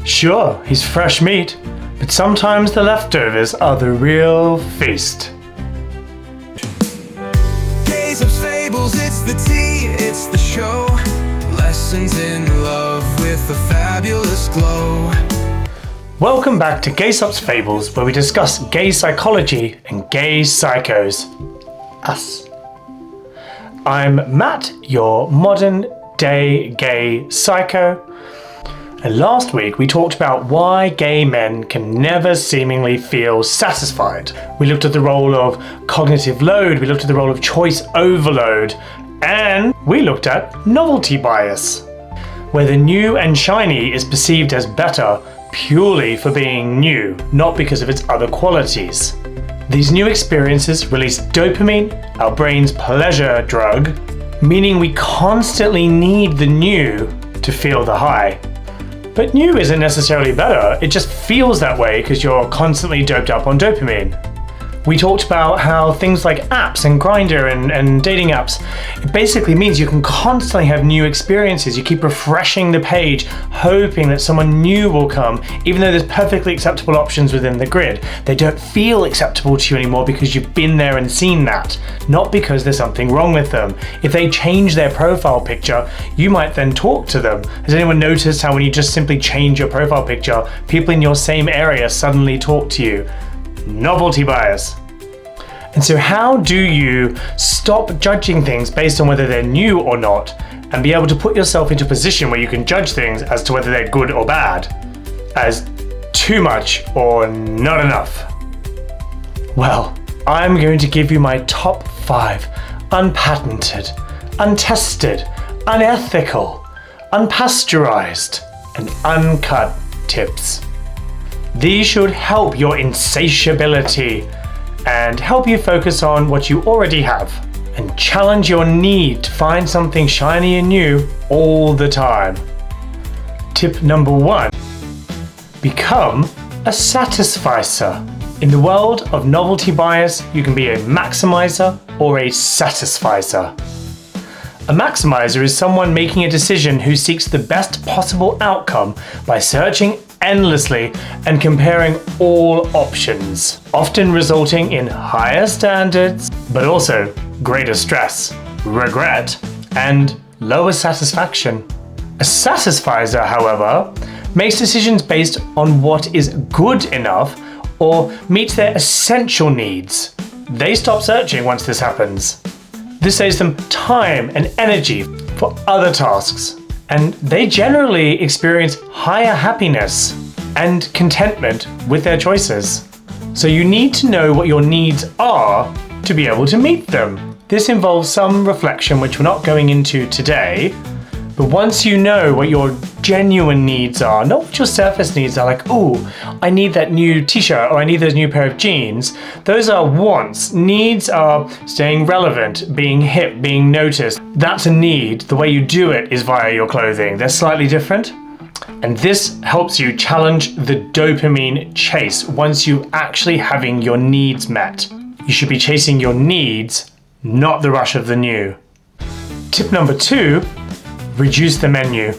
Sure, he's fresh meat, but sometimes the leftovers are the real feast. Aesop's Fables, it's the tea, it's the show. Lessons in love with a fabulous glow. Welcome back to Aesop's Fables, where we discuss gay psychology and gay psychos. Us. I'm Matt, your modern day gay psycho. And last week we talked about why gay men can never seemingly feel satisfied. We looked at the role of cognitive load, we looked at the role of choice overload, and we looked at novelty bias, where the new and shiny is perceived as better purely for being new, not because of its other qualities. These new experiences release dopamine, our brain's pleasure drug, meaning we constantly need the new to feel the high. But new isn't necessarily better, it just feels that way because you're constantly doped up on dopamine. We talked about how things like apps and Grindr and dating apps, it basically means you can constantly have new experiences. You keep refreshing the page, hoping that someone new will come, even though there's perfectly acceptable options within the grid. They don't feel acceptable to you anymore because you've been there and seen that, not because there's something wrong with them. If they change their profile picture, you might then talk to them. Has anyone noticed how when you just simply change your profile picture, people in your same area suddenly talk to you? Novelty bias. And so how do you stop judging things based on whether they're new or not, and be able to put yourself into a position where you can judge things as to whether they're good or bad, as too much or not enough? Well, I'm going to give you my top 5 unpatented, untested, unethical, unpasteurized, and uncut tips. These should help your insatiability and help you focus on what you already have and challenge your need to find something shiny and new all the time. Tip number 1, become a satisficer. In the world of novelty bias, you can be a maximizer or a satisficer. A maximizer is someone making a decision who seeks the best possible outcome by searching endlessly and comparing all options, often resulting in higher standards, but also greater stress, regret, and lower satisfaction. A satisficer, however, makes decisions based on what is good enough or meets their essential needs. They stop searching once this happens. This saves them time and energy for other tasks, and they generally experience higher happiness and contentment with their choices. So you need to know what your needs are to be able to meet them. This involves some reflection, which we're not going into today, but once you know what your genuine needs are, not what your surface needs are, like, oh, I need that new t-shirt or I need those new pair of jeans, those are wants. Needs are staying relevant, being hip, being noticed. That's a need. The way you do it is via your clothing. They're slightly different. And this helps you challenge the dopamine chase once you actually having your needs met. You should be chasing your needs, not the rush of the new. Tip number 2, reduce the menu.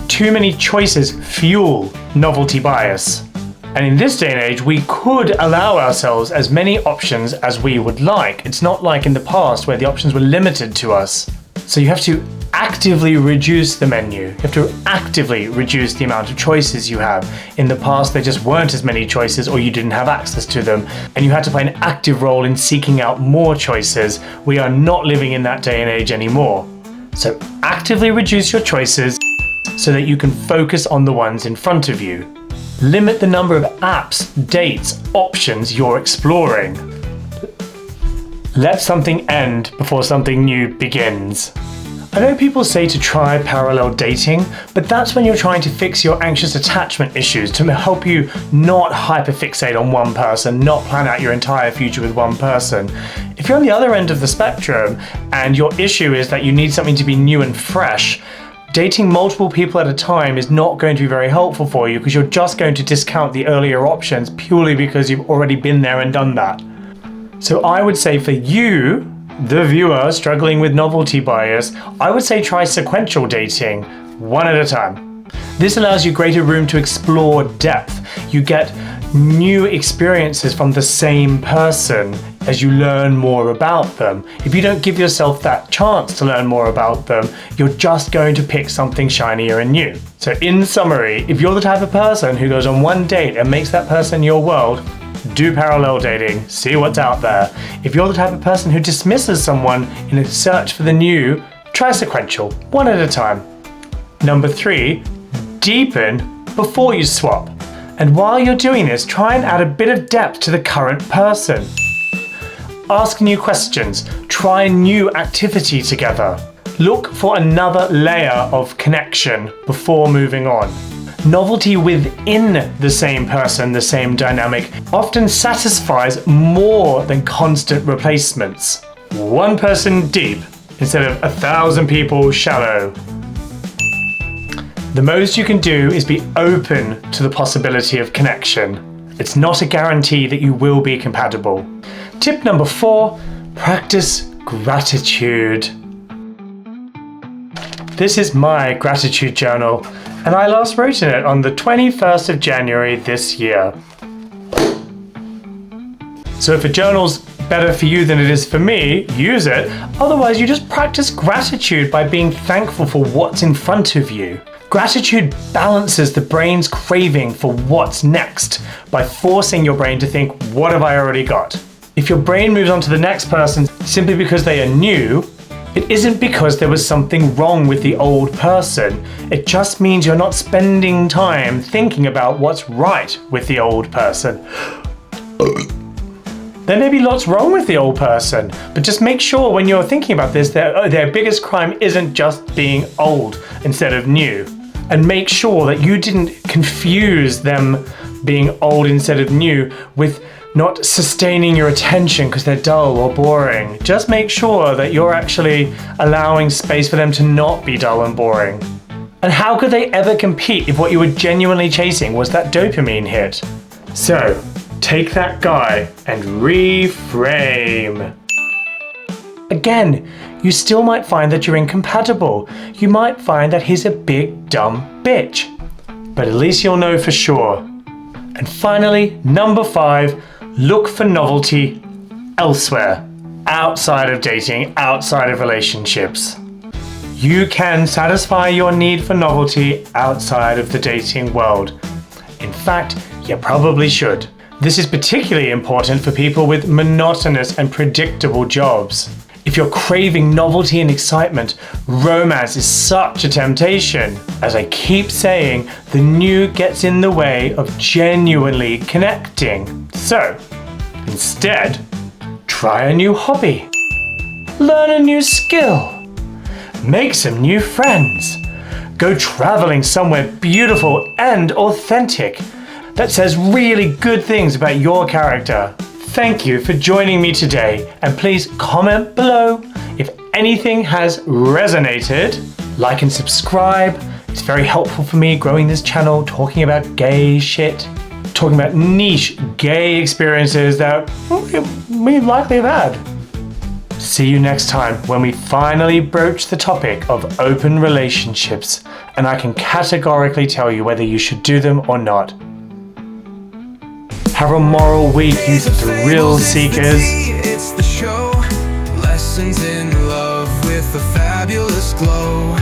Too many choices fuel novelty bias. And in this day and age, we could allow ourselves as many options as we would like. It's not like in the past where the options were limited to us. So you have to actively reduce the menu. You have to actively reduce the amount of choices you have. In the past, there just weren't as many choices or you didn't have access to them, and you had to play an active role in seeking out more choices. We are not living in that day and age anymore. So actively reduce your choices so that you can focus on the ones in front of you. Limit the number of apps, dates, options you're exploring. Let something end before something new begins. I know people say to try parallel dating, but that's when you're trying to fix your anxious attachment issues to help you not hyperfixate on one person, not plan out your entire future with one person. If you're on the other end of the spectrum and your issue is that you need something to be new and fresh, dating multiple people at a time is not going to be very helpful for you because you're just going to discount the earlier options purely because you've already been there and done that. So I would say for you, the viewer struggling with novelty bias, I would say try sequential dating, one at a time. This allows you greater room to explore depth. You get new experiences from the same person as you learn more about them. If you don't give yourself that chance to learn more about them, you're just going to pick something shinier and new. So in summary, if you're the type of person who goes on one date and makes that person your world, do parallel dating, see what's out there. If you're the type of person who dismisses someone in a search for the new, try sequential, one at a time. Number 3, deepen before you swap. And while you're doing this, try and add a bit of depth to the current person. Ask new questions, try new activity together. Look for another layer of connection before moving on. Novelty within the same person, the same dynamic, often satisfies more than constant replacements. One person deep instead of 1,000 people shallow. The most you can do is be open to the possibility of connection. It's not a guarantee that you will be compatible. Tip number 4, practice gratitude. This is my gratitude journal, and I last wrote in it on the 21st of January this year. So if a journal's better for you than it is for me, use it. Otherwise, you just practice gratitude by being thankful for what's in front of you. Gratitude balances the brain's craving for what's next by forcing your brain to think, what have I already got? If your brain moves on to the next person simply because they are new, it isn't because there was something wrong with the old person. It just means you're not spending time thinking about what's right with the old person. There may be lots wrong with the old person, but just make sure when you're thinking about this that their biggest crime isn't just being old instead of new. And make sure that you didn't confuse them being old instead of new with not sustaining your attention because they're dull or boring. Just make sure that you're actually allowing space for them to not be dull and boring. And how could they ever compete if what you were genuinely chasing was that dopamine hit? So, take that guy and reframe. Again, you still might find that you're incompatible. You might find that he's a big dumb bitch. But at least you'll know for sure. And finally, number 5, look for novelty elsewhere, outside of dating, outside of relationships. You can satisfy your need for novelty outside of the dating world. In fact, you probably should. This is particularly important for people with monotonous and predictable jobs. If you're craving novelty and excitement, romance is such a temptation. As I keep saying, the new gets in the way of genuinely connecting. So, instead, try a new hobby. Learn a new skill. Make some new friends. Go traveling somewhere beautiful and authentic that says really good things about your character. Thank you for joining me today, and please comment below if anything has resonated. Like and subscribe. It's very helpful for me growing this channel, talking about gay shit, talking about niche gay experiences that we likely have had. See you next time when we finally broach the topic of open relationships, and I can categorically tell you whether you should do them or not. Have a moral week, you thrill seekers. It's the show. Lessons in love with a fabulous glow.